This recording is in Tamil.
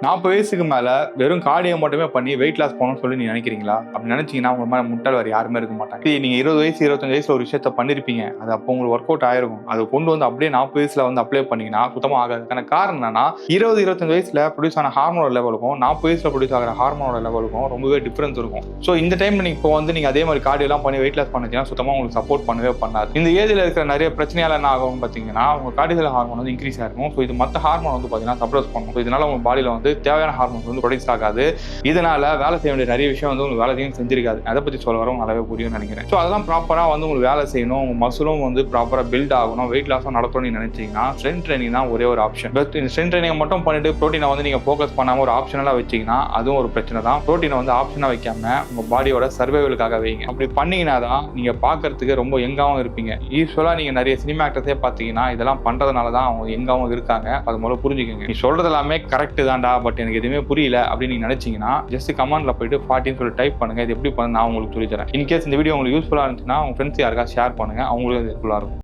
40 வயசுக்கு மேல வெறும் கார்டியோ மட்டுமே பண்ணி வெயிட் லாஸ் பண்ணணும்னு சொல்லி நீங்க நினைக்கிறீங்களா? அப்படி நினைச்சீங்கன்னா உங்க மேல முட்டாள் வேற யாருமே இருக்க மாட்டாங்க. நீங்க 20 வயசு 25 வயசுல ஒரு விஷயத்த பண்ணிருப்பீங்க. அது அப்போ உங்களுக்கு ஒர்க் அவுட் ஆயிருக்கும். அதை கொண்டு வந்து அப்படியே 40 வயசுல வந்து அப்ளை பண்ணீங்கன்னா சுத்தமா ஆகாது. அதுக்கான காரணம் என்னன்னா 20-25 வயசுல ப்ரொடியூஸ் ஆன ஹார்மோனல் லெவலுக்கும் 40 வயசுல ப்ரொடியூஸ் ஆகிற ஹார்மோனல் லெவலுக்கும் ரொம்பவே டிஃபரன்ஸ் இருக்கும். ஸோ இந்த டைம்ல நீங்க இப்போ வந்து நீங்க அதே மாதிரி கார்டியோ எல்லாம் பண்ணி வெயிட் லாஸ் பண்ணீங்கன்னா சுத்தமா உங்களுக்கு சப்போர்ட் பண்ணவே பண்ணாது. இந்த ஏஜ்ல இருக்கிற நிறைய பிரச்சனையால என்ன ஆகும் பாத்தீங்கன்னா உங்க கார்டிசல் ஹார்மோன் வந்து இன்க்ரீஸ் ஆகும். ஸோ இது மற்ற ஹார்மோன் வந்து பாத்தீங்கன்னா சப்ரஸ் பண்ணும். இதனால உங்க பாடியில வந்து தேவையான ஹார்மோன் வந்து ப்ரொடியூஸ் ஆகாது. இதனால வேலை செய்ய வேண்டிய நிறைய விஷயம் வந்து உங்களுக்கு வேலையும் செஞ்சிருக்காது. அதை பத்தி சொல்ல வர நல்லாவே புரியும் நினைக்கிறேன். ஸோ அதெல்லாம் ப்ராப்பரா வந்து உங்களுக்கு வேலை செய்யணும், உங்க மசிலும் வந்து ப்ராப்பரா பில்ட் ஆகணும், வெயிட் லாஸும் நடக்கணும்னு நினைச்சீங்கன்னா ஸ்ட்ரென்த் ட்ரைனிங் தான் ஒரே ஒரு ஆப்ஷன். பட் இந்த ஸ்ட்ரென்த் ட்ரைனிங் மட்டும் பண்ணிட்டு ப்ரோட்டீனை வந்து நீங்க ஃபோக்கஸ் பண்ணாம ஒரு ஆப்ஷனலா வச்சீங்கன்னா அதுவும் ஒரு பிரச்சனை தான். ப்ரோட்டீனை வந்து ஆப்ஷனா வைக்காம உங்க பாடியோட சர்வைவலுக்காக வைங்க. அப்படி பண்ணீங்கன்னா தான் நீங்க பாக்குறதுக்கு ரொம்ப யங்காவும் இருப்பீங்க. யூஸ்வலா நீங்க நிறைய சினிமா ஆக்டர்ஸே பாத்தீங்கன்னா இதெல்லாம் பண்றதுனால தான் அவங்க யங்காவும் இருக்காங்க. அது முதல்ல புரிஞ்சுக்கோங்க. நீ சொல்றது எல்லாமே கரெக்ட் தான்டா, பட் எனக்கு எதுவுமே புரியல அப்படின்னு நீங்க நினைச்சீங்கன்னா ஜஸ்ட் கமெண்ட்ல போயிட்டு 40 சொல்லி டைப் பண்ணுங்க. இது எப்படி பண்ண நான் உங்களுக்கு சொல்லி தரேன். இன்கேஸ் இந்த வீடியோ உங்களுக்கு யூஸ்ஃபுல்லா இருந்துச்சுன்னா உங்க ஃப்ரெண்ட்ஸ் யாருக்கா ஷேர் பண்ணுங்க, அவங்களுக்கு யூஸ்ஃபுல்லா இருக்கும்.